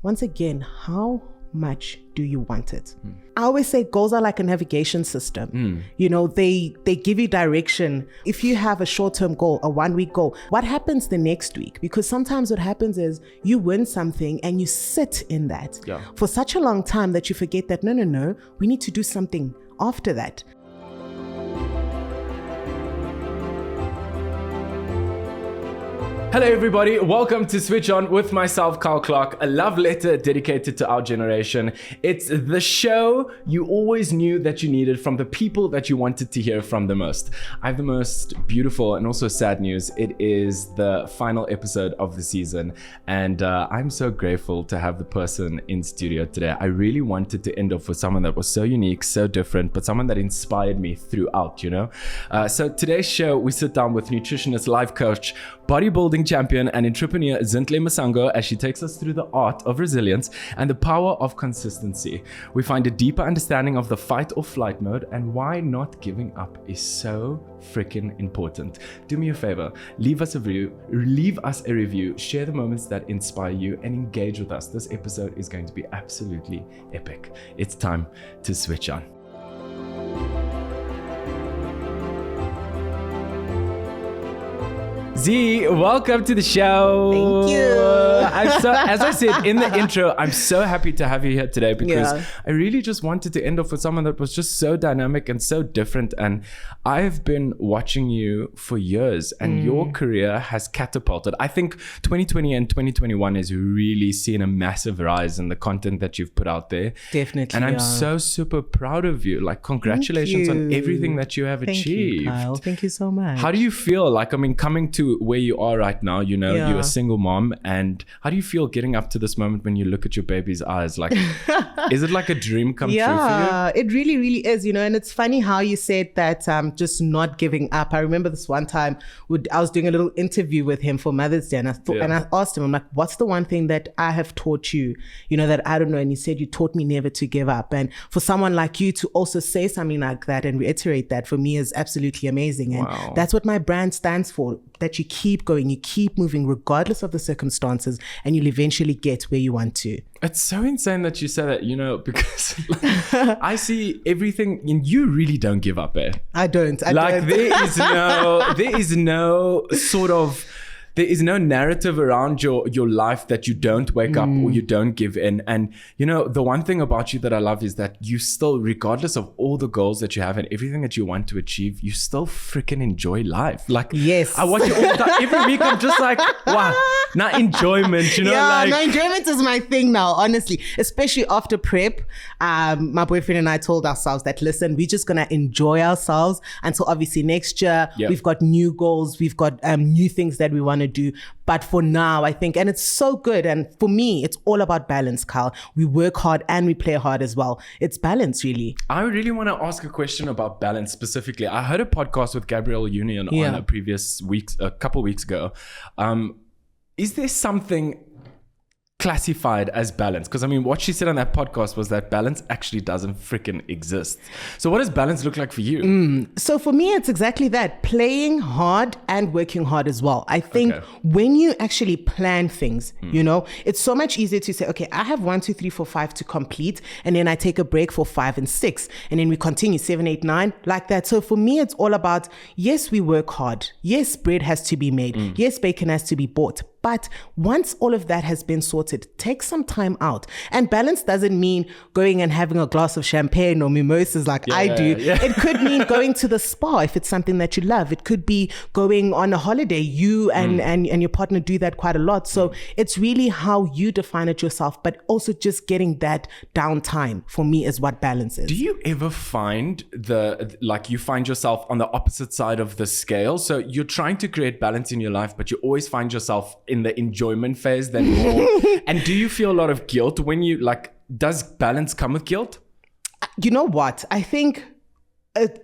once again, how much do you want it? I always say goals are like a navigation system. You know, they give you direction. If you have a short-term goal, a 1-week goal, what happens the next week? Because sometimes what happens is you win something and you sit in that for such a long time that you forget that no, we need to do something after that. Hello everybody, welcome to Switch On with myself, Carl Clark, a love letter dedicated to our generation. It's the show you always knew that you needed from the people that you wanted to hear from the most. I have the most beautiful and also sad news. It is the final episode of the season and I'm so grateful to have the person in studio today. I really wanted to end off with someone that was so unique, so different, but someone that inspired me throughout, you know? So today's show, we sit down with nutritionist, life coach, bodybuilding champion and entrepreneur Zinhle Masango as she takes us through the art of resilience and the power of consistency. We find a deeper understanding of the fight or flight mode and why not giving up is so freaking important. Do me a favor, leave us a review, share the moments that inspire you and engage with us. This episode is going to be absolutely epic. It's time to switch on. Z, welcome to the show. Thank you. As I said in the intro, I'm so happy to have you here today because I really just wanted to end off with someone that was just so dynamic and so different. And I've been watching you for years and your career has catapulted. I think 2020 and 2021 has really seen a massive rise in the content that you've put out there. Definitely. And I'm so super proud of you. Like, congratulations on everything that you have achieved. Thank you, Kyle. Thank you so much. How do you feel? Like, I mean, coming to where you are right now, you know, you're a single mom, and how do you feel getting up to this moment when you look at your baby's eyes? Like, is it like a dream come true for you? Yeah, it really, really is, you know, and it's funny how you said that just not giving up. I remember this one time I was doing a little interview with him for Mother's Day and I asked him, I'm like, what's the one thing that I have taught you, you know, that I don't know? And he said, you taught me never to give up. And for someone like you to also say something like that and reiterate that, for me is absolutely amazing. And that's what my brand stands for, that you keep going, you keep moving regardless of the circumstances, and you'll eventually get where you want to. It's so insane that you say that, you know, because like, I see everything and you really don't give up, eh? I don't. There is no narrative around your life that you don't wake up or you don't give in. And, you know, the one thing about you that I love is that you still, regardless of all the goals that you have and everything that you want to achieve, you still freaking enjoy life. Like, yes, I watch you all the time. Every week I'm just like, wow, now enjoyment, you know? Yeah, now enjoyment is my thing now, honestly, especially after prep. My boyfriend and I told ourselves that, listen, we're just going to enjoy ourselves until obviously next year. We've got new goals. We've got new things that we want to do. But for now, I think, and it's so good. And for me, it's all about balance, Carl. We work hard and we play hard as well. It's balance, really. I really want to ask a question about balance specifically. I heard a podcast with Gabrielle Union on a couple weeks ago. Is there something classified as balance? Because I mean, what she said on that podcast was that balance actually doesn't freaking exist. So what does balance look like for you? So for me, it's exactly that, playing hard and working hard as well. I think when you actually plan things, you know, it's so much easier to say, okay, I have 1, 2, 3, 4, 5 to complete. And then I take a break for 5 and 6. And then we continue 7, 8, 9 like that. So for me, it's all about, yes, we work hard. Yes, bread has to be made. Yes, bacon has to be bought. But once all of that has been sorted, take some time out. And balance doesn't mean going and having a glass of champagne or mimosas like I do. It could mean going to the spa if it's something that you love. It could be going on a holiday. You and your partner do that quite a lot. So it's really how you define it yourself, but also just getting that downtime for me is what balance is. Do you ever find you find yourself on the opposite side of the scale? So you're trying to create balance in your life, but you always find yourself in the enjoyment phase then more. And do you feel a lot of guilt when you does balance come with guilt? You know what? I think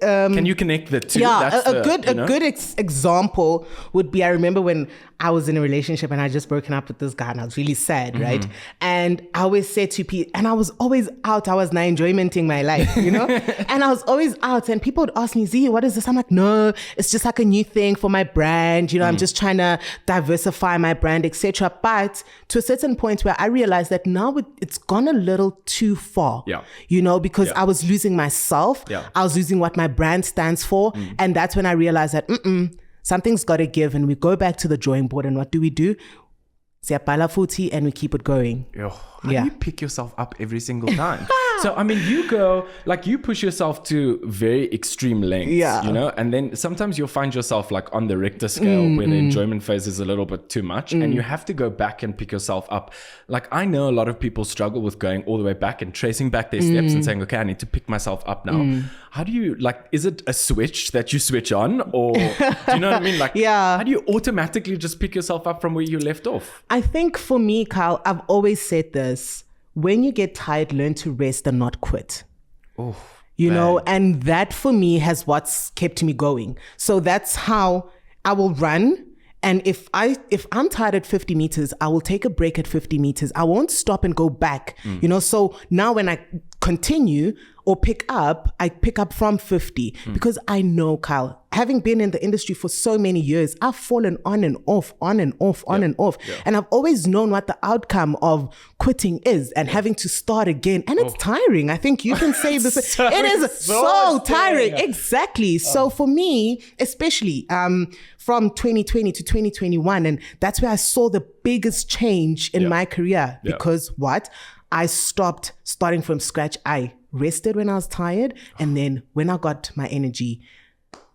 Can you connect the two? Yeah, a good example would be, I remember when I was in a relationship and I just broken up with this guy and I was really sad, right? And I always said to people, and I was always out, I was now enjoymenting my life, you know? And I was always out and people would ask me, Z, what is this? I'm like, no, it's just like a new thing for my brand. You know, I'm just trying to diversify my brand, etc. But to a certain point where I realized that now it's gone a little too far, you know, because I was losing myself. I was losing what my brand stands for. And that's when I realized that something's got to give, and we go back to the drawing board. And what do? Siyabhala futhi, and we keep it going. How do you pick yourself up every single time? So, I mean, you push yourself to very extreme lengths, you know, and then sometimes you'll find yourself like on the Richter scale where the enjoyment phase is a little bit too much and you have to go back and pick yourself up. Like, I know a lot of people struggle with going all the way back and tracing back their steps and saying, okay, I need to pick myself up now. How do you, like, is it a switch that you switch on, or do you know what I mean? Like, how do you automatically just pick yourself up from where you left off? I think for me, Kyle, I've always said this. When you get tired, learn to rest and not quit. You know, and that for me has what's kept me going. So that's how I will run. And if I'm tired at 50 meters, I will take a break at 50 meters. I won't stop and go back, you know? So now when I continue or I pick up from 50 because I know, Kyle, having been in the industry for so many years, I've fallen on and off. And I've always known what the outcome of quitting is and having to start again. And it's tiring. I think you can say this. It is so tiring. Exactly. So for me, especially from 2020 to 2021, and that's where I saw the biggest change in my career because I stopped starting from scratch. I rested when I was tired. And then when I got my energy,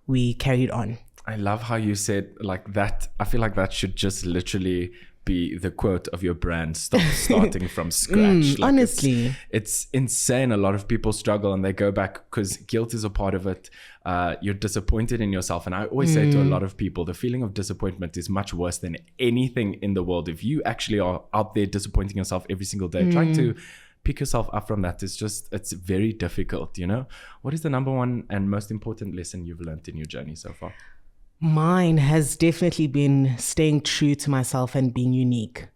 we carried on. I love how you said like that. I feel like that should just literally be the quote of your brand. Stop starting from scratch. Like, honestly. It's insane. A lot of people struggle and they go back because guilt is a part of it. You're disappointed in yourself. And I always say to a lot of people, the feeling of disappointment is much worse than anything in the world. If you actually are out there disappointing yourself every single day, trying to pick yourself up from that it's very difficult, you know? What is the number one and most important lesson you've learned in your journey so far? Mine has definitely been staying true to myself and being unique.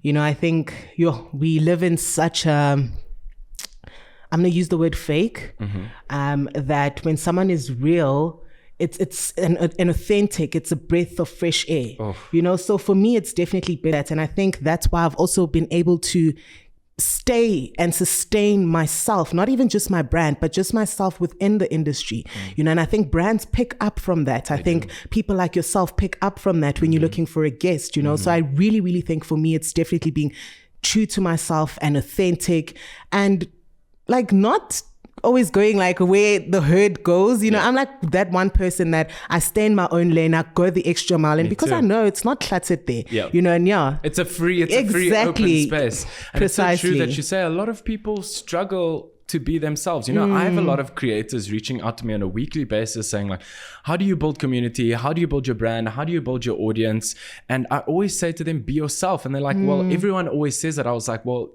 You know, I think we live in such I'm going to use the word fake, that when someone is real, it's an authentic, it's a breath of fresh air, you know? So for me, it's definitely been that. And I think that's why I've also been able to stay and sustain myself, not even just my brand, but just myself within the industry, you know, and I think brands pick up from that. I think people like yourself pick up from that when you're looking for a guest, you know, so I really, really think for me, it's definitely being true to myself and authentic and like not always going like where the herd goes, you know. I'm like that one person that I stay in my own lane, I go the extra mile, and because I know it's not cluttered there, you know, and it's a free open space. And precisely. It's so true that you say a lot of people struggle to be themselves. You know, I have a lot of creators reaching out to me on a weekly basis saying like, how do you build community? How do you build your brand? How do you build your audience? And I always say to them, be yourself. And they're like, well, everyone always says that. I was like, well,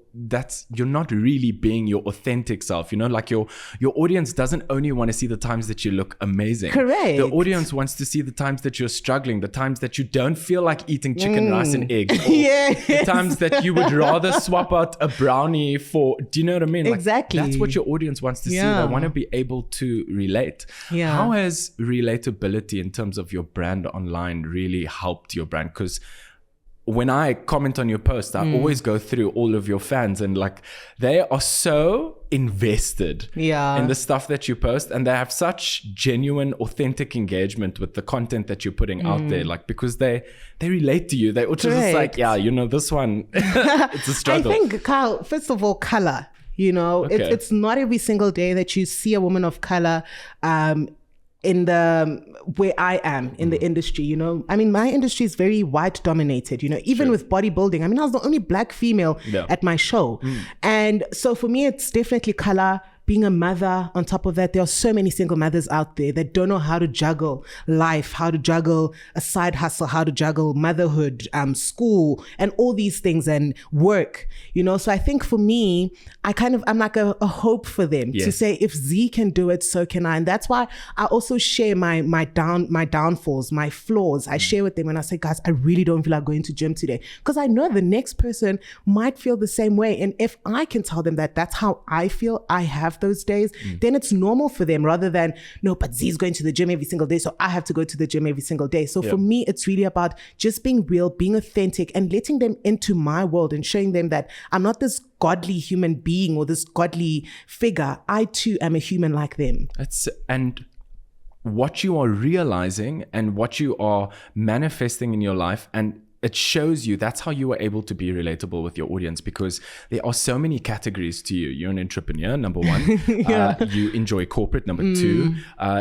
you're not really being your authentic self. You know, like your audience doesn't only want to see the times that you look amazing. Correct. The audience wants to see the times that you're struggling, the times that you don't feel like eating chicken, rice and eggs. The times that you would rather swap out a brownie for, do you know what I mean? Like, exactly. That's what your audience wants to see. They want to be able to relate. How has relatability in terms of your brand online really helped your brand? Because when I comment on your post, I always go through all of your fans and like they are so invested in the stuff that you post, and they have such genuine, authentic engagement with the content that you're putting out there, like because they relate to you. They also just like, you know, this one, it's a struggle. I think, Kyle, first of all, color. You know, it's not every single day that you see a woman of color in where I am in the industry, you know. I mean, my industry is very white dominated, you know, even with bodybuilding. I mean, I was the only black female at my show. And so for me, it's definitely color, being a mother on top of that. There are so many single mothers out there that don't know how to juggle life, how to juggle a side hustle, how to juggle motherhood, school, and all these things, and work, you know. So I think for me, I'm like a hope for them to say, if Z can do it, so can I. And that's why I also share my downfalls, my flaws. I share with them when I say, guys, I really don't feel like going to gym today, because I know the next person might feel the same way. And if I can tell them that that's how I feel, I have those days, then it's normal for them, rather than, no, but Z's going to the gym every single day, so I have to go to the gym every single day. So for me, it's really about just being real, being authentic, and letting them into my world and showing them that I'm not this godly human being or this godly figure. I too am a human like them. And what you are realizing and what you are manifesting in your life, and it shows you that's how you are able to be relatable with your audience, because there are so many categories to you. You're an entrepreneur, number one. You enjoy corporate, number two.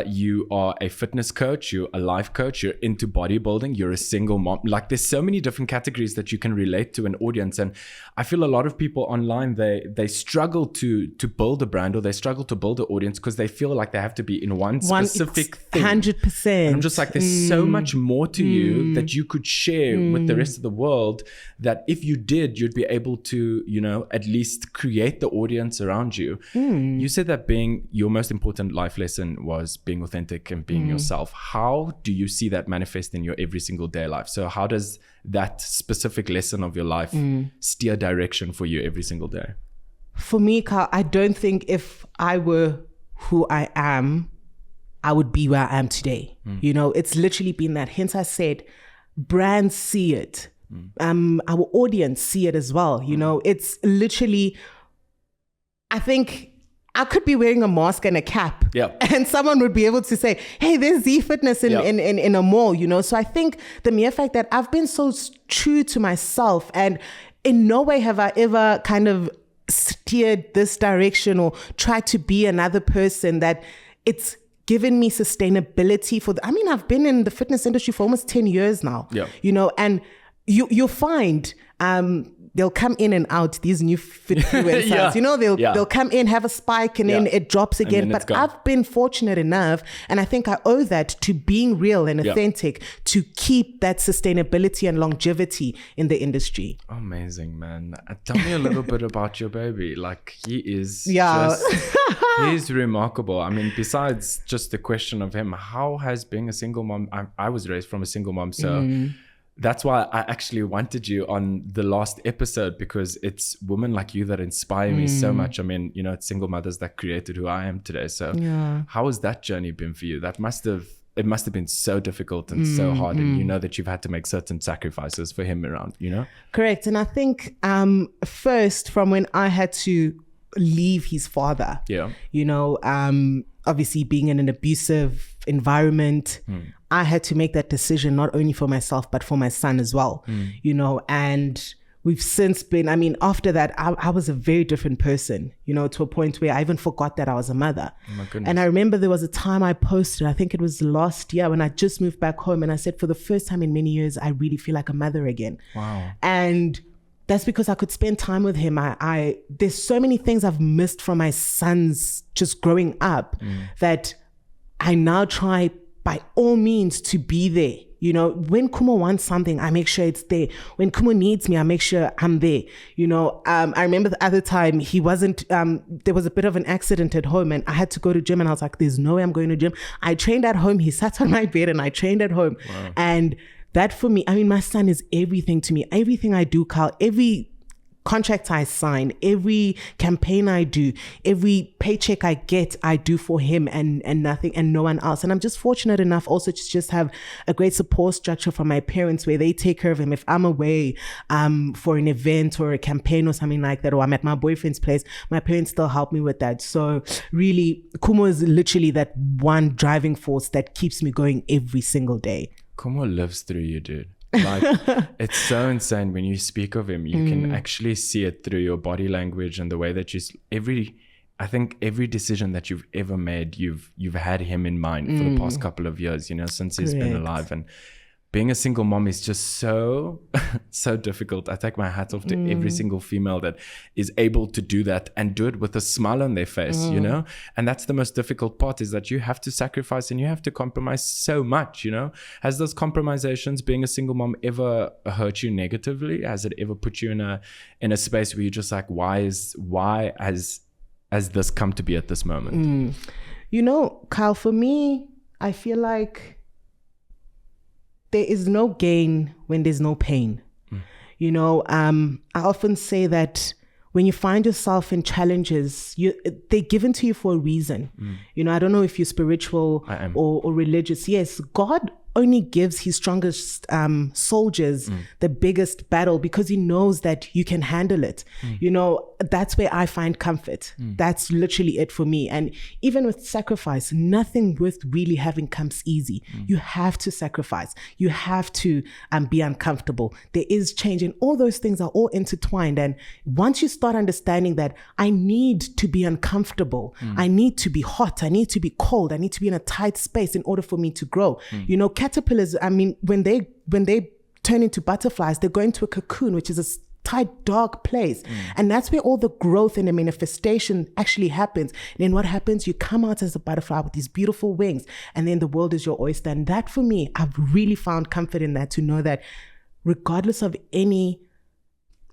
You are a fitness coach, you're a life coach, you're into bodybuilding, you're a single mom. Like, there's so many different categories that you can relate to an audience. And I feel a lot of people online, they struggle to build a brand, or they struggle to build an audience because they feel like they have to be in one specific thing. 100%. And I'm just like, there's so much more to you that you could share with the rest of the world, that if you did, you'd be able to, you know, at least create the audience around you. You said that your most important life lesson was being authentic and being yourself. How do you see that manifest in your every single day life? So how does that specific lesson of your life steer direction for you every single day? For me, Carl, I don't think if I were who I am, I would be where I am today. You know, it's literally been that. Hence I said, brands see it. Our audience see it as well. You know, it's literally, I think I could be wearing a mask and a cap, and someone would be able to say, hey, there's ZeeFitness in a mall, you know? So I think the mere fact that I've been so true to myself, and in no way have I ever kind of steered this direction or tried to be another person, that it's given me sustainability I've been in the fitness industry for almost 10 years now, you know, and you'll find, they'll come in and out, these new influencers, you know, they'll come in, have a spike, and then it drops again. But I've been fortunate enough, and I think I owe that to being real and authentic, to keep that sustainability and longevity in the industry. Amazing, man. Tell me a little bit about your baby. Like, he is he's remarkable. I mean, besides just the question of him, how has being a single mom, I was raised from a single mom, so that's why I actually wanted you on the last episode, because it's women like you that inspire me so much. I mean, you know, it's single mothers that created who I am today. So how has that journey been for you? It must have been so difficult and so hard. And you know that you've had to make certain sacrifices for him around, you know? Correct. And I think first, from when I had to leave his father, you know, obviously being in an abusive environment, I had to make that decision not only for myself, but for my son as well, you know, and we've since been, I mean, after that, I was a very different person, you know, to a point where I even forgot that I was a mother. Oh my goodness. And I remember there was a time I posted, I think it was last year, when I just moved back home, and I said, for the first time in many years, I really feel like a mother again. Wow. And that's because I could spend time with him. There's so many things I've missed from my sons just growing up that I now try by all means to be there. You know, when Kumo wants something, I make sure it's there. When Kumo needs me, I make sure I'm there. You know, I remember the other time he wasn't, there was a bit of an accident at home and I had to go to gym, and I was like, there's no way I'm going to gym. I trained at home. He sat on my bed and I trained at home. Wow. And that for me, I mean, my son is everything to me. Everything I do, Carl, every contract I sign, every campaign I do, every paycheck I get, I do for him and nothing and no one else. And I'm just fortunate enough also to just have a great support structure from my parents where they take care of him. If I'm away for an event or a campaign or something like that, or I'm at my boyfriend's place, my parents still help me with that. So really, Kumo is literally that one driving force that keeps me going every single day. Kumo lives through you, dude. Like, it's so insane when you speak of him. You can actually see it through your body language and the way that I think every decision that you've ever made, you've had him in mind for the past couple of years, you know, since he's been alive. being a single mom is just so difficult. I take my hat off to every single female that is able to do that and do it with a smile on their face, you know? And that's the most difficult part, is that you have to sacrifice and you have to compromise so much, you know? Has those compromisations, being a single mom, ever hurt you negatively? Has it ever put you in a space where you're just like, why has this come to be at this moment? You know, Kyle, for me, I feel like there is no gain when there's no pain. You know, I often say that when you find yourself in challenges, they're given to you for a reason. You know, I don't know if you're spiritual or religious. Yes, God only gives his strongest soldiers the biggest battle, because he knows that you can handle it. You know, that's where I find comfort. That's literally it for me. And even with sacrifice, nothing worth really having comes easy. You have to sacrifice. You have to be uncomfortable. There is change, and all those things are all intertwined. And once you start understanding that I need to be uncomfortable, I need to be hot, I need to be cold, I need to be in a tight space in order for me to grow. You know, caterpillars, I mean, when they turn into butterflies, they go into a cocoon, which is a tight, dark place. And that's where all the growth and the manifestation actually happens. And then what happens? You come out as a butterfly with these beautiful wings, and then the world is your oyster. And that, for me, I've really found comfort in that, to know that regardless of any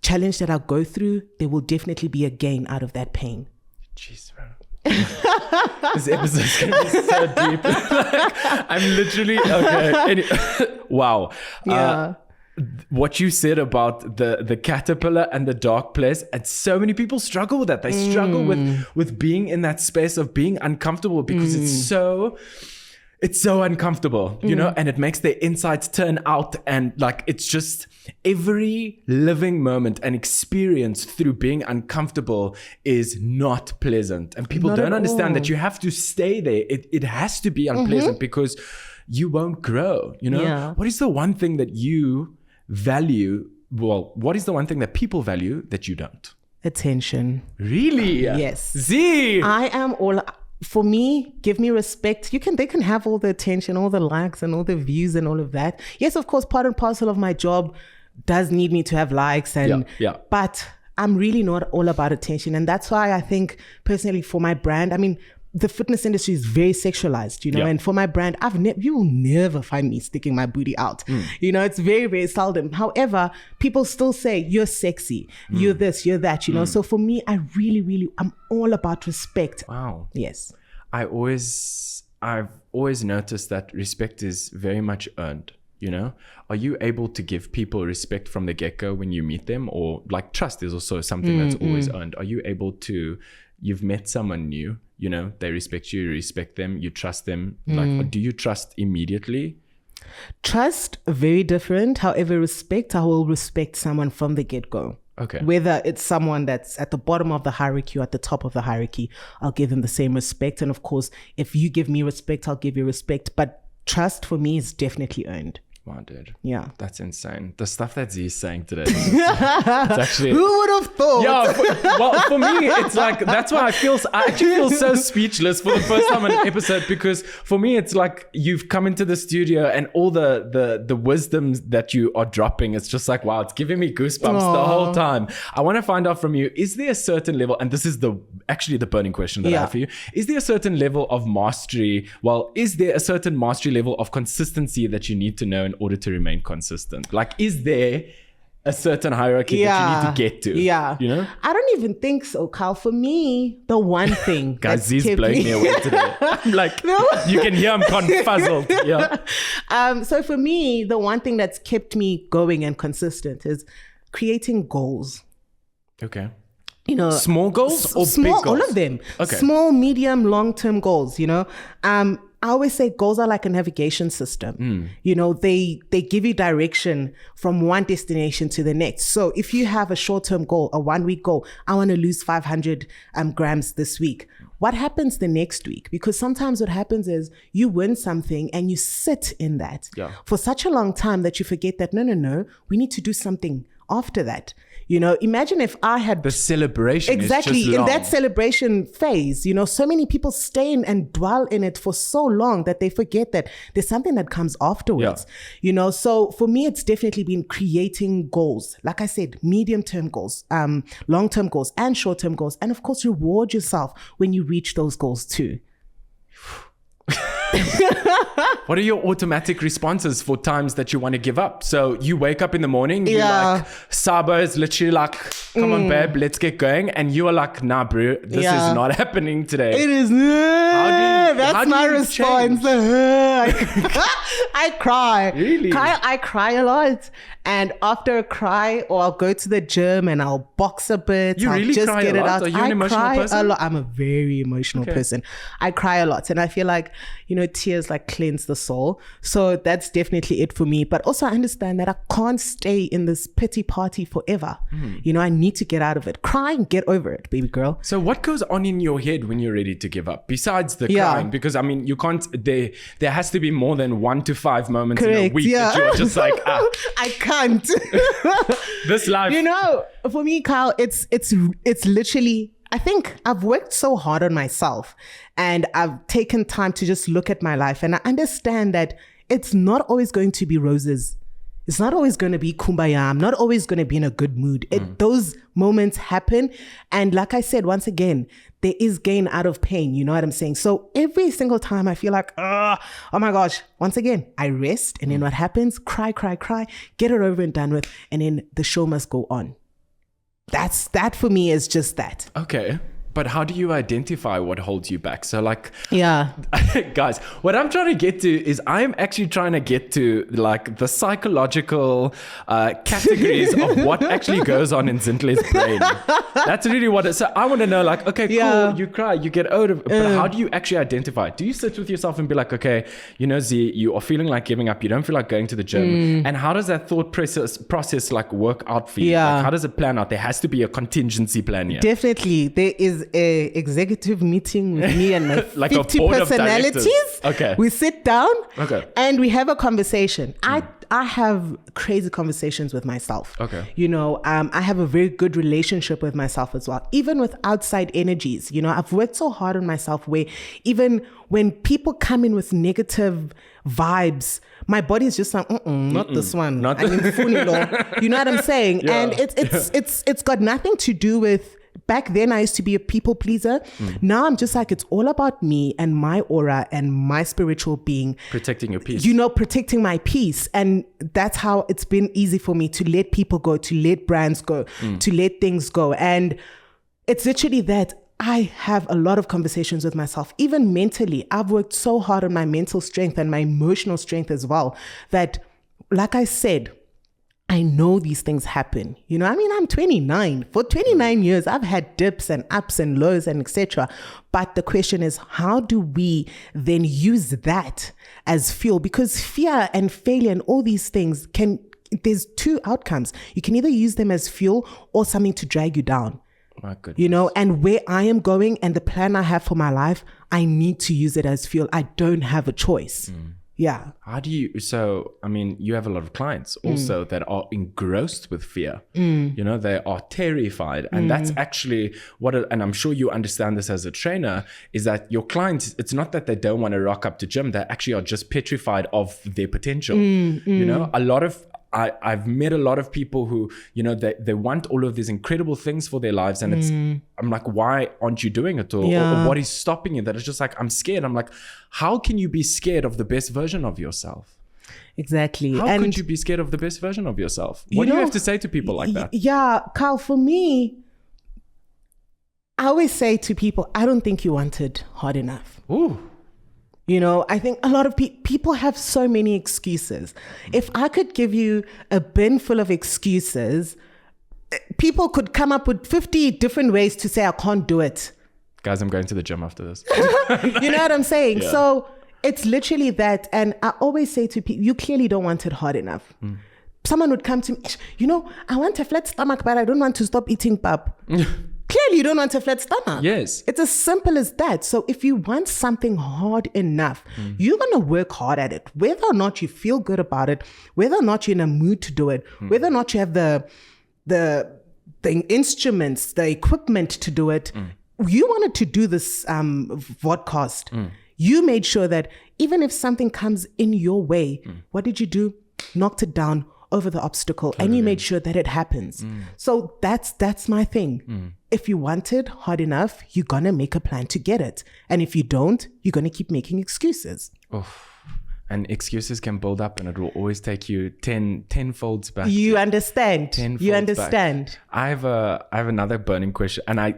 challenge that I'll go through, there will definitely be a gain out of that pain. Jeez, bro. This episode's gonna be so deep. Like, I'm literally wow. Yeah. What you said about the caterpillar and the dark place, and so many people struggle with that. They struggle with being in that space of being uncomfortable, because it's so uncomfortable, you know, and it makes their insides turn out. And like, it's just every living moment and experience through being uncomfortable is not pleasant. And people don't understand that you have to stay there. It has to be unpleasant, because you won't grow, you know? Yeah. What is the one thing that you value? Well, what is the one thing that people value that you don't? Attention. Really? Yes. Z. I am all... For me, give me respect. They can have all the attention, all the likes and all the views and all of that. Yes, of course, part and parcel of my job does need me to have likes, and but I'm really not all about attention. And that's why I think personally, for my brand, I mean, the fitness industry is very sexualized, you know, and for my brand, you will never find me sticking my booty out. You know, it's very, very seldom. However, people still say, you're sexy, you're this, you're that, you know. So for me, I'm all about respect. Wow. Yes. I've always noticed that respect is very much earned. You know, are you able to give people respect from the get-go when you meet them? Or like, trust is also something that's always earned. Are you able to, you've met someone new, you know, they respect you respect them, you trust them. Like, do you trust immediately? Trust, very different. However, respect, I will respect someone from the get-go. Okay. Whether it's someone that's at the bottom of the hierarchy or at the top of the hierarchy, I'll give them the same respect. And of course, if you give me respect, I'll give you respect. But trust for me is definitely earned. Wow, dude. Yeah. That's insane. The stuff that Z is saying today. It's actually... Who would have thought? Yeah, for me, it's like, that's why I actually feel so speechless for the first time in an episode, because for me, it's like you've come into the studio and all the wisdoms that you are dropping, it's just like, wow, it's giving me goosebumps the whole time. I want to find out from you, is there a certain level, and this is actually the burning question that I have for you, is there a certain level of mastery, is there a certain mastery level of consistency that you need to know in order to remain consistent? Like, is there a certain hierarchy that you need to get to? Yeah. You know? I don't even think so, Kyle. For me, the one thing Guys, Z's blowing me away today. I'm like, you can hear I'm confuzzled. Yeah. So for me, the one thing that's kept me going and consistent is creating goals. Okay. You know, small goals or small, big goals? all of them. Okay. Small, medium, long-term goals, you know. I always say goals are like a navigation system. You know, they give you direction from one destination to the next. So if you have a short-term goal, a 1-week goal, I want to lose 500 grams this week. What happens the next week? Because sometimes what happens is you win something and you sit in that for such a long time that you forget that, no, we need to do something after that. You know, imagine if I had the celebration exactly is just in long. that celebration phase. You know, so many people stay in and dwell in it for so long that they forget that there's something that comes afterwards. You know, so for me, it's definitely been creating goals. Like I said, medium-term goals, long-term goals, and short-term goals, and of course, reward yourself when you reach those goals too. What are your automatic responses for times that you want to give up? So you wake up in the morning, you're like, Saba is literally like, come on, babe, let's get going. And you are like, nah, bro, this is not happening today. It is. That's my response. I cry. Really? I cry a lot. And after a cry, or I'll go to the gym and I'll box a bit. You I'll really just cry get a it lot? out. Are you an emotional cry person? a lot. I'm a very emotional person. I cry a lot. And I feel like, you know, tears like cleanse the soul. So that's definitely it for me. But also I understand that I can't stay in this pity party forever. You know, I need to get out of it. Cry and get over it, baby girl. So what goes on in your head when you're ready to give up besides the crying? Because I mean, you can't, there has to be more than 1 to 5 moments in a week that you're just like, I can't. This life. You know, for me, Kyle, it's literally, I think I've worked so hard on myself and I've taken time to just look at my life, and I understand that it's not always going to be roses. It's not always going to be kumbaya. I'm not always going to be in a good mood. Those moments happen. And like I said, once again, there is gain out of pain. You know what I'm saying? So every single time I feel like, oh my gosh, once again, I rest. And then what happens? Cry, get it over and done with. And then the show must go on. That for me is just that. Okay. But how do you identify what holds you back? So like, guys, what I'm trying to get to is I'm actually trying to get to like the psychological categories of what actually goes on in Zinhle's brain. That's really what it is. So I want to know like, okay, cool, you cry, you get over it, but how do you actually identify? Do you sit with yourself and be like, okay, you know, Z, you are feeling like giving up. You don't feel like going to the gym. And how does that thought process like work out for you? Like, how does it plan out? There has to be a contingency plan here. Definitely. There is a executive meeting with me and my like 50 personalities. Okay. We sit down and we have a conversation. I have crazy conversations with myself. Okay. You know, I have a very good relationship with myself as well, even with outside energies. You know, I've worked so hard on myself where even when people come in with negative vibes, my body is just like, not this one. You know what I'm saying? And it's got nothing to do with. Back then I used to be a people pleaser. Now I'm just like, it's all about me and my aura and my spiritual being. Protecting your peace. You know, protecting my peace. And that's how it's been easy for me to let people go, to let brands go, to let things go. And it's literally that I have a lot of conversations with myself, even mentally. I've worked so hard on my mental strength and my emotional strength as well, that, like I said, I know these things happen. You know, I mean, I'm 29. For 29 years, I've had dips and ups and lows and etc. But the question is, how do we then use that as fuel? Because fear and failure and all these things there's two outcomes. You can either use them as fuel or something to drag you down. My goodness. You know, and where I am going and the plan I have for my life, I need to use it as fuel. I don't have a choice. Yeah. How do you, so, I mean, you have a lot of clients also that are engrossed with fear. You know, they are terrified. And that's actually and I'm sure you understand this as a trainer, is that your clients, it's not that they don't want to rock up to gym. They actually are just petrified of their potential. You know, I've met a lot of people who, you know, they want all of these incredible things for their lives. And I'm like, why aren't you doing it? Or what is stopping you? That it's just like, I'm scared. I'm like, how can you be scared of the best version of yourself? Exactly. How could you be scared of the best version of yourself? What do you have to say to people like that? Yeah, Carl, for me, I always say to people, I don't think you wanted hard enough. Ooh. You know, I think a lot of people have so many excuses. If I could give you a bin full of excuses, people could come up with 50 different ways to say, I can't do it. Guys, I'm going to the gym after this. You know what I'm saying? Yeah. So it's literally that. And I always say to people, you clearly don't want it hard enough. Someone would come to me, you know, I want a flat stomach, but I don't want to stop eating pap. Clearly, you don't want a flat stomach. Yes. It's as simple as that. So if you want something hard enough, you're going to work hard at it, whether or not you feel good about it, whether or not you're in a mood to do it, whether or not you have the the instruments, the equipment to do it. You wanted to do this vodcast. You made sure that even if something comes in your way, what did you do? Knocked it down over the obstacle, and you made sure that it happens. So that's my thing. If you want it hard enough, you're gonna make a plan to get it. And if you don't, you're gonna keep making excuses. And excuses can build up, and it will always take you 10 folds back. You understand. You understand. Back. I have another burning question. And I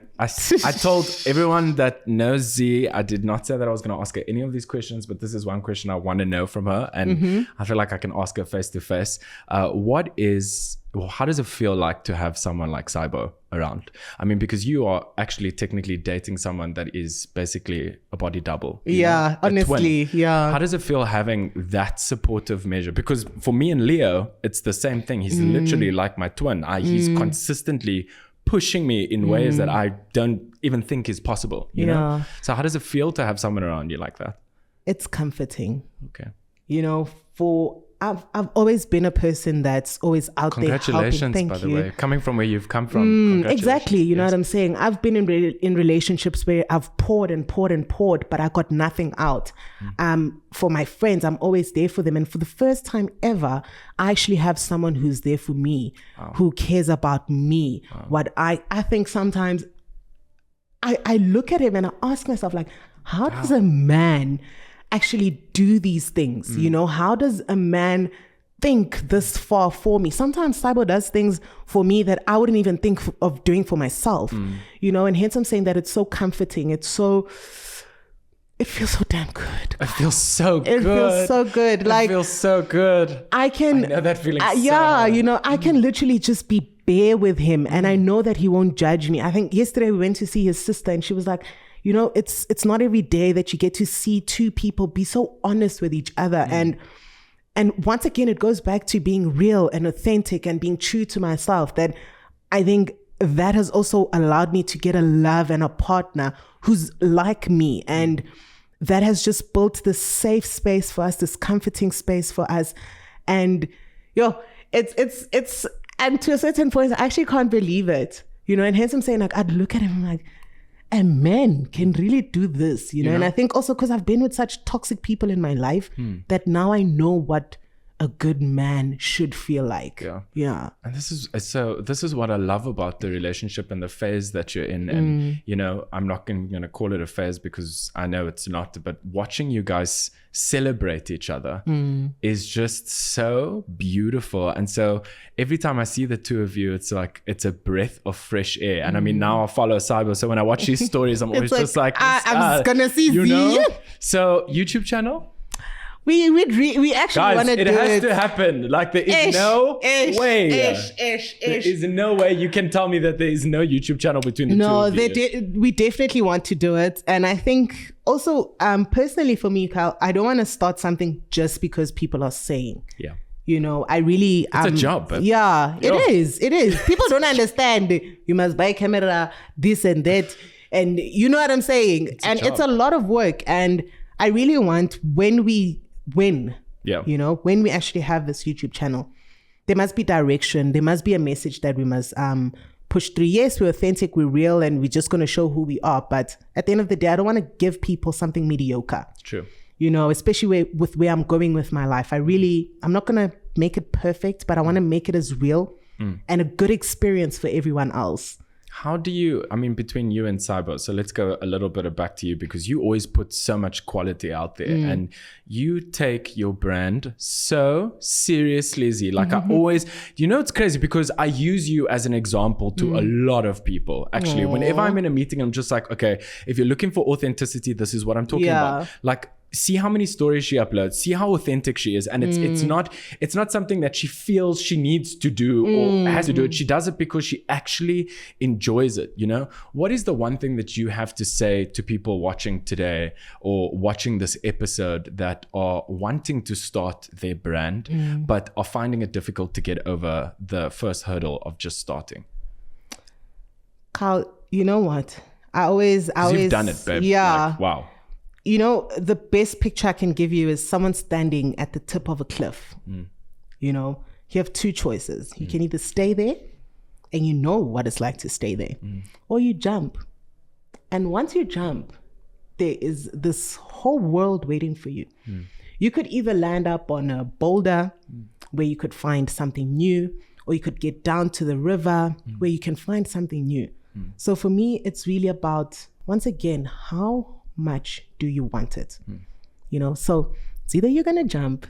told everyone that knows Z, I did not say that I was going to ask her any of these questions, but this is one question I want to know from her. And I feel like I can ask her face to face. How does it feel like to have someone like Saibo around? I mean, because you are actually technically dating someone that is basically a body double. Yeah, honestly, yeah. How does it feel having that supportive measure? Because for me and Leo, it's the same thing. He's literally like my twin. He's consistently pushing me in ways that I don't even think is possible. You know? So how does it feel to have someone around you like that? It's comforting. Okay. You know, I've always been a person that's always out there helping. Congratulations, by the way. Coming from where you've come from. Exactly. You know what I'm saying? I've been in relationships where I've poured and poured and poured, but I got nothing out. For my friends, I'm always there for them. And for the first time ever, I actually have someone who's there for me, who cares about me. What I think sometimes I look at him and I ask myself, like, how does a man actually do these things? You know, how does a man think this far for me? Sometimes Saibo does things for me that I wouldn't even think of doing for myself, you know, and hence I'm saying that it's so comforting. It feels so damn good. It feels so good. It feels so good. Like, it feels so good. I know that feeling. You know, I can literally just be bare with him, and I know that he won't judge me. I think yesterday we went to see his sister, and she was like, you know, it's not every day that you get to see two people be so honest with each other. And once again, it goes back to being real and authentic and being true to myself. That I think that has also allowed me to get a love and a partner who's like me. And that has just built this safe space for us, this comforting space for us. And it's and to a certain point, I actually can't believe it. You know, and hence I'm saying, like, I'd look at him and I'm like, a man can really do this, you know? And I think also because I've been with such toxic people in my life that now I know what a good man should feel like. Yeah. And this is what I love about the relationship and the phase that you're in. And, you know, I'm not going to call it a phase because I know it's not, but watching you guys celebrate each other is just so beautiful. And so every time I see the two of you, it's like, it's a breath of fresh air. And I mean, now I follow Saibo, so when I watch these stories, I'm always just like, I'm gonna see you Z. know? So YouTube channel? We actually want to do it. It has to happen. Like, there is no way. There is no way you can tell me that there is no YouTube channel between the two of you. We definitely want to do it. And I think also, personally for me, Kyle, I don't want to start something just because people are saying. Yeah. You know, I really... It's a job. Yeah, it is. It is. People don't understand. You must buy a camera, this and that. And you know what I'm saying? It's a lot of work. And I really want when you know, when we actually have this YouTube channel, there must be direction. There must be a message that we must push through. Yes, we're authentic, we're real, and we're just going to show who we are. But at the end of the day, I don't want to give people something mediocre. True. You know, especially with where I'm going with my life. I'm not going to make it perfect, but I want to make it as real and a good experience for everyone else. How do you, I mean, between you and Saibo, so let's go a little bit back to you, because you always put so much quality out there and you take your brand so seriously, Z. Like I always, you know, it's crazy because I use you as an example to a lot of people. Actually, whenever I'm in a meeting, I'm just like, okay, if you're looking for authenticity, this is what I'm talking about. Like, see how many stories she uploads, see how authentic she is. And it's not something that she feels she needs to do or has to do it. She does it because she actually enjoys it, you know? What is the one thing that you have to say to people watching today or watching this episode that are wanting to start their brand, but are finding it difficult to get over the first hurdle of just starting? Carl, you know what? You've done it, babe. Yeah. Like, wow. You know, the best picture I can give you is someone standing at the tip of a cliff. You know, you have two choices. You can either stay there and you know what it's like to stay there. Or you jump. And once you jump, there is this whole world waiting for you. You could either land up on a boulder where you could find something new, or you could get down to the river where you can find something new. So for me, it's really about, once again, how much do you want it? You know, so it's either you're going to jump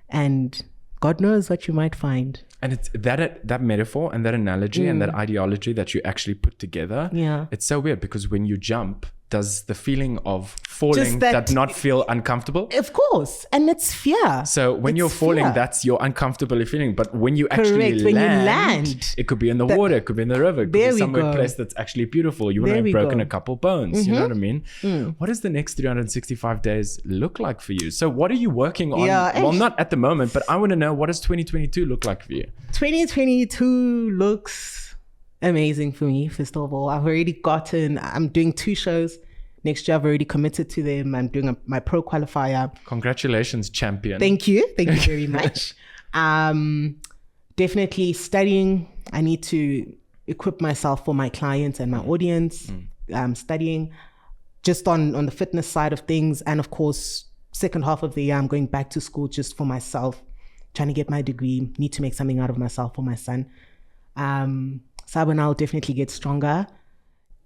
and God knows what you might find. And it's that metaphor and that analogy and that ideology that you actually put together. Yeah. It's so weird because when you jump, does the feeling of falling that not feel uncomfortable? Of course. And it's fear. So when you're falling, fear. That's your uncomfortable feeling. But when you actually When you land, it could be in the water, it could be in the river, it could be somewhere place that's actually beautiful. You wouldn't have broken a couple bones. You know what I mean? What does the next 365 days look like for you? So what are you working on? Well, not at the moment, but I want to know, what does 2022 look like for you? 2022 looks amazing for me. First of all, I'm doing 2 shows next year. I've already committed to them. I'm doing my pro qualifier. Congratulations, champion. Thank you very much. Definitely studying. I need to equip myself for my clients and my audience. Studying just on the fitness side of things, and of course second half of the year I'm going back to school just for myself, trying to get my degree. Need to make something out of myself for my son. Sabo and I'll definitely get stronger.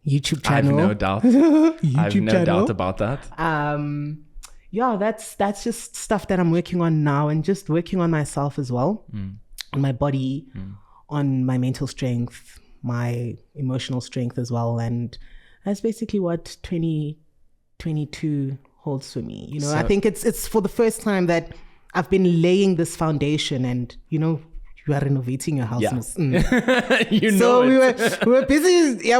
YouTube channel. I have no doubt. I have no doubt about that. That's just stuff that I'm working on now, and just working on myself as well, on my body, on my mental strength, my emotional strength as well. And that's basically what 2022 holds for me. You know, so, I think it's for the first time that I've been laying this foundation, and you know, you are renovating your house. So we were busy,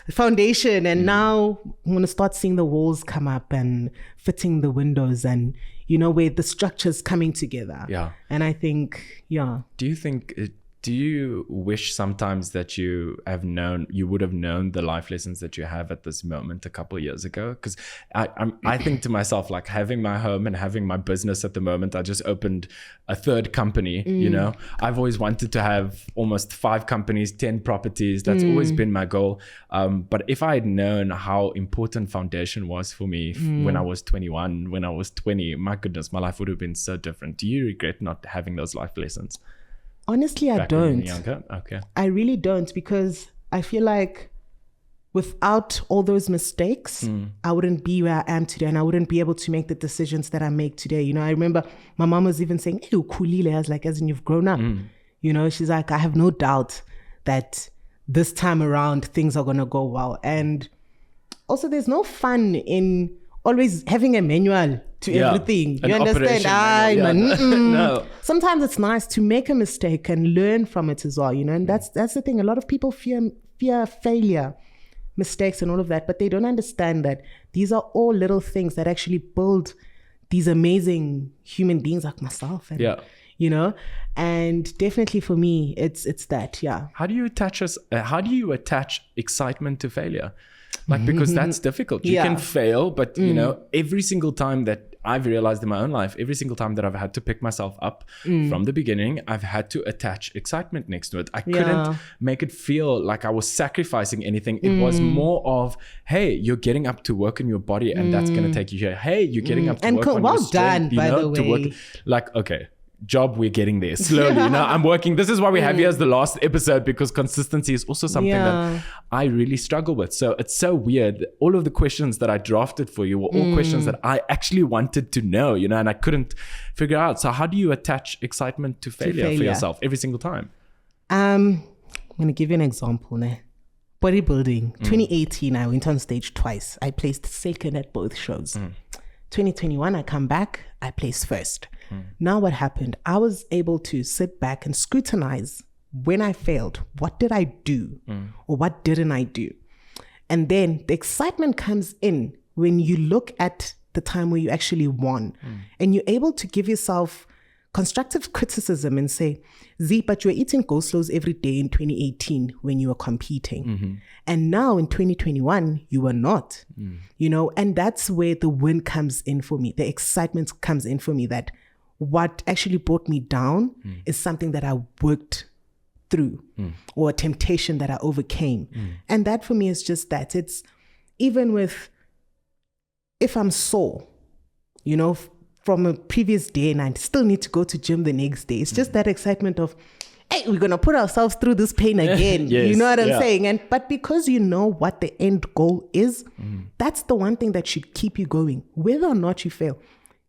foundation, and now I'm going to start seeing the walls come up and fitting the windows, and you know, where the structure's coming together. Yeah. And I think, do you wish sometimes that you would have known the life lessons that you have at this moment a couple of years ago? Because I think to myself, like, having my home and having my business at the moment, I just opened a 3rd company. You know, I've always wanted to have almost 5 companies, 10 properties. That's always been my goal. But if I had known how important foundation was for me when I was 21, when I was 20, my goodness, my life would have been so different. Do you regret not having those life lessons? Honestly, I don't. Okay. I really don't, because I feel like without all those mistakes, I wouldn't be where I am today, and I wouldn't be able to make the decisions that I make today. You know, I remember my mom was even saying, "Hey, ukhulile." I was like, as in, you've grown up. You know, she's like, I have no doubt that this time around things are going to go well. And also, there's no fun in always having a manual to everything. You understand? No. Sometimes it's nice to make a mistake and learn from it as well, you know, and that's the thing. A lot of people fear failure, mistakes and all of that, but they don't understand that these are all little things that actually build these amazing human beings like myself. And, you know, and definitely for me, it's that, How do you attach excitement to failure? Like, because that's difficult. You can fail, but you know, every single time that I've realized in my own life, every single time that I've had to pick myself up from the beginning, I've had to attach excitement next to it. I couldn't make it feel like I was sacrificing anything. It was more of, hey, you're getting up to work in your body, and that's going to take you here. Hey, you're getting up to work on your strength, by the way. to work. Like, okay, job, we're getting there slowly. You know, I'm working. This is why we have you as the last episode, because consistency is also something that I really struggle with. So it's so weird. All of the questions that I drafted for you were all questions that I actually wanted to know, you know, and I couldn't figure out. So how do you attach excitement to failure for yourself every single time? I'm going to give you an example. Bodybuilding. 2018, I went on stage twice. I placed second at both shows. 2021, I come back, I placed first. Now what happened? I was able to sit back and scrutinize when I failed. What did I do? Or what didn't I do? And then the excitement comes in when you look at the time where you actually won. And you're able to give yourself constructive criticism and say, Z, but you were eating go-slows every day in 2018 when you were competing. And now in 2021, you were not. You know, and that's where the win comes in for me. The excitement comes in for me, that what actually brought me down is something that I worked through or a temptation that I overcame. And that for me is just that. It's even with, if I'm sore, you know, from a previous day and I still need to go to gym the next day, it's just that excitement of, hey, we're going to put ourselves through this pain again. Yes, you know what I'm saying? But because you know what the end goal is, that's the one thing that should keep you going, whether or not you fail.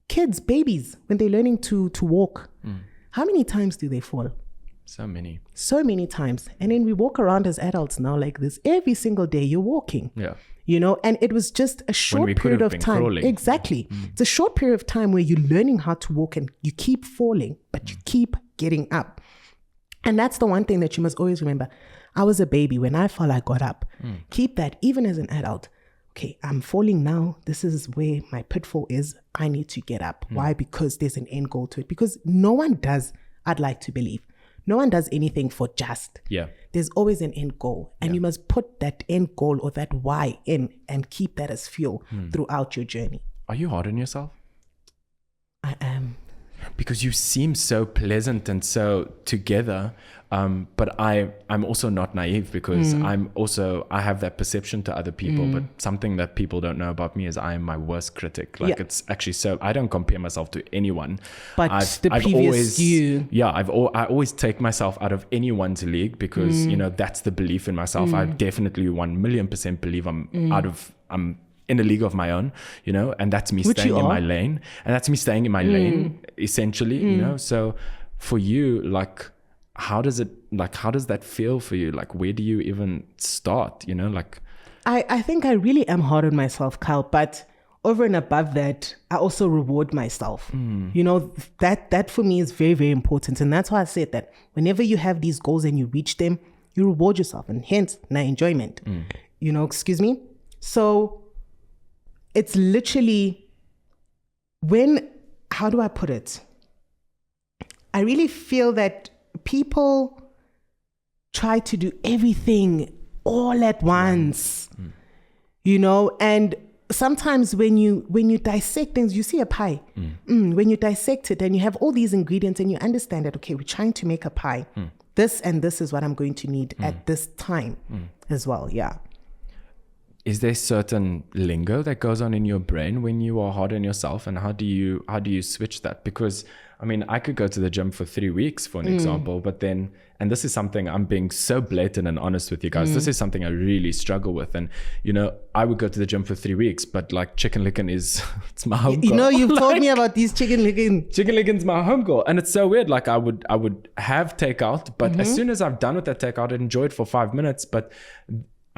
Kids, babies, when they're learning to walk, how many times do they fall? So many times. And then we walk around as adults now like this. Every single day you're walking. Yeah. You know, and it was just a short period of time. Crawling. Exactly. It's a short period of time where you're learning how to walk and you keep falling, but you keep getting up. And that's the one thing that you must always remember. I was a baby. When I fall, I got up. Keep that even as an adult. Okay, I'm falling now. This is where my pitfall is. I need to get up. Why? Because there's an end goal to it. Because no one does, I'd like to believe, no one does anything for just. Yeah. There's always an end goal. And you must put that end goal or that why in and keep that as fuel throughout your journey. Are you hard on yourself? I am. Because you seem so pleasant and so together. But I'm also not naive because I have that perception to other people, but something that people don't know about me is I am my worst critic. Like it's actually so, I don't compare myself to anyone. But I've always, you. Yeah, I always take myself out of anyone's league because, you know, that's the belief in myself. I definitely 1,000,000% believe I'm in a league of my own, you know, and that's me staying in my lane. And that's me staying in my lane, essentially, you know. So for you, like, how does that feel for you? Like, where do you even start, you know? Like, I think I really am hard on myself, Kyle, but over and above that, I also reward myself. You know, that for me is very, very important. And that's why I said that whenever you have these goals and you reach them, you reward yourself, and hence enjoyment, you know, excuse me. So it's literally how do I put it? I really feel that people try to do everything all at once, you know, and sometimes when you dissect things, you see a pie. When you dissect it and you have all these ingredients and you understand that, okay, we're trying to make a pie. This and this is what I'm going to need at this time as well. Yeah. Is there certain lingo that goes on in your brain when you are hard on yourself, and how do you switch that? Because I mean, I could go to the gym for 3 weeks, for an example, but then, and this is something, I'm being so blatant and honest with you guys, this is something I really struggle with. And, you know, I would go to the gym for 3 weeks, but like chicken licken it's my home goal. You know, you've told me about these chicken licken. Chicken licken's my home goal. And it's so weird. Like I would have takeout, but as soon as I've done with that takeout, I'd enjoy it for 5 minutes, but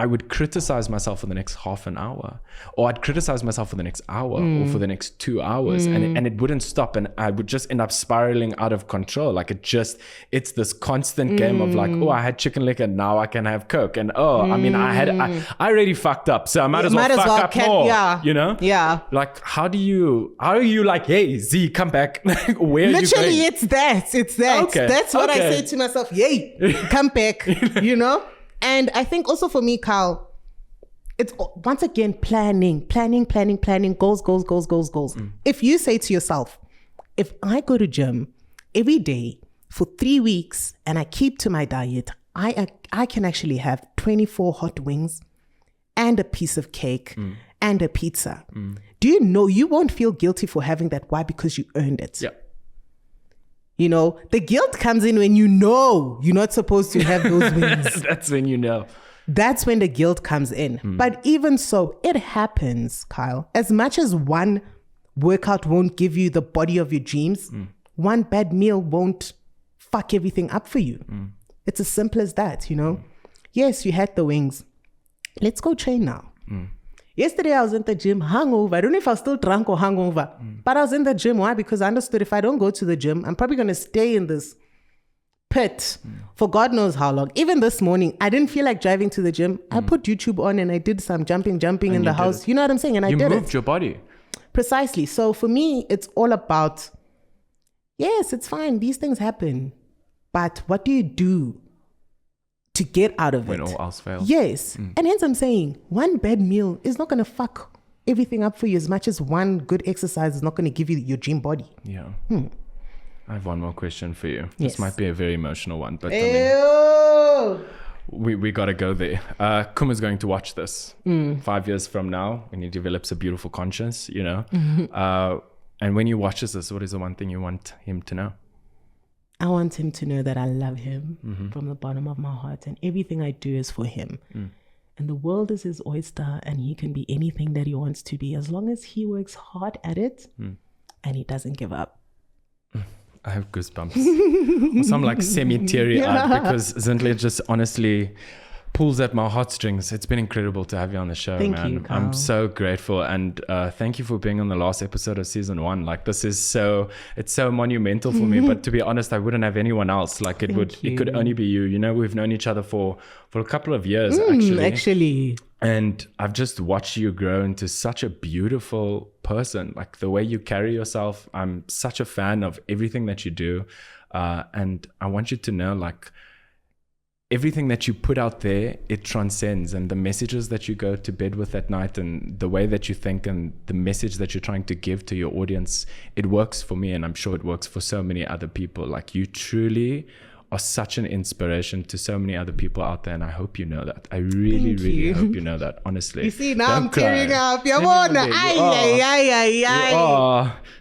I would criticize myself for the next half an hour, or I'd criticize myself for the next hour or for the next 2 hours, and it wouldn't stop, and I would just end up spiraling out of control. Like it's this constant game of like, oh, I had chicken licker, now I can have Coke, and I mean, I already fucked up, so I might as well fuck up more. Yeah. You know? Yeah. Like, how are you like, hey, Z, come back? Where are you going? It's that. Okay. That's what I say to myself. Yay, come back. You know? And I think also for me, Carl, it's once again planning, goals. If you say to yourself, if I go to gym every day for 3 weeks and I keep to my diet, I can actually have 24 hot wings and a piece of cake and a pizza. Do you know you won't feel guilty for having that? Why? Because you earned it. Yeah. You know, the guilt comes in when you know you're not supposed to have those wings. That's when you know. That's when the guilt comes in. But even so, it happens, Kyle. As much as one workout won't give you the body of your dreams, one bad meal won't fuck everything up for you. It's as simple as that, you know. Yes, you had the wings. Let's go train now. Yesterday I was in the gym hungover. I don't know if I was still drunk or hungover, but I was in the gym. Why? Because I understood if I don't go to the gym, I'm probably going to stay in this pit for God knows how long. Even this morning, I didn't feel like driving to the gym. I put YouTube on and I did some jumping in the house. You know what I'm saying? And I did it. You moved your body. Precisely. So for me, it's all about, yes, it's fine. These things happen. But what do you do to get out of when it? When all else fails. Yes. And hence I'm saying, one bad meal is not going to fuck everything up for you as much as one good exercise is not going to give you your dream body. Yeah. I have one more question for you. Yes. This might be a very emotional one, but I Ew. mean, we got to go there. Kuma's going to watch this 5 years from now when he develops a beautiful conscience, you know. And when he watches this, what is the one thing you want him to know? I want him to know that I love him from the bottom of my heart, and everything I do is for him. And the world is his oyster, and he can be anything that he wants to be as long as he works hard at it and he doesn't give up. I have goosebumps. Some like semi-teary eyed because Zinhle just honestly pulls at my heartstrings. It's been incredible to have you on the show, Thank man. you, Carl. I'm so grateful, and thank you for being on the last episode of season 1. Like, this is it's so monumental for me. But to be honest, I wouldn't have anyone else. Like, it could only be you. You know, we've known each other for a couple of years actually. And I've just watched you grow into such a beautiful person. Like, the way you carry yourself, I'm such a fan of everything that you do. And I want you to know, like, everything that you put out there, it transcends, and the messages that you go to bed with at night and the way that you think and the message that you're trying to give to your audience, it works for me, and I'm sure it works for so many other people. Like, you truly are such an inspiration to so many other people out there, and I hope you know that. I really hope you know that, honestly. You see, now Don't I'm cry. tearing up.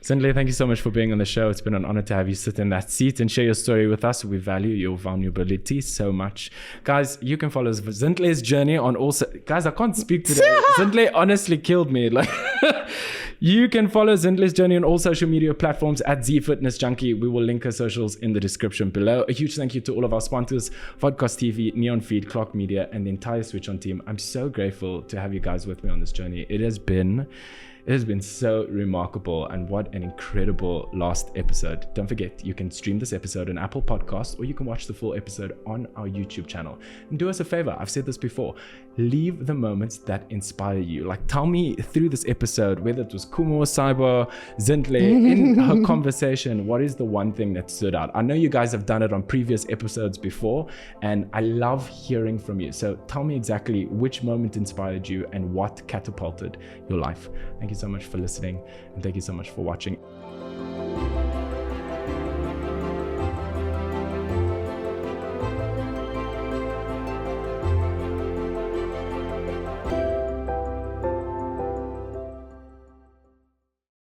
Zinhle, thank you so much for being on the show. It's been an honor to have you sit in that seat and share your story with us. We value your vulnerability so much. Guys, you can follow Zinhle's journey on all... Guys, I can't speak today. Zinhle honestly killed me. Like... You can follow Zinhle's journey on all social media platforms at ZeeFitness Junkie. We will link her socials in the description below. A huge thank you to all of our sponsors, Vodcast TV, Neon Feed, Clock Media, and the entire Switch On team. I'm so grateful to have you guys with me on this journey. It has been so remarkable, and what an incredible last episode. Don't forget, you can stream this episode on Apple Podcasts, or you can watch the full episode on our YouTube channel. And do us a favor, I've said this before, leave the moments that inspire you. Like, tell me through this episode, whether it was Kumo, Saiba, Zinhle, in her conversation, what is the one thing that stood out? I know you guys have done it on previous episodes before, and I love hearing from you. So tell me exactly which moment inspired you and what catapulted your life. Thank you so much for listening, and thank you so much for watching.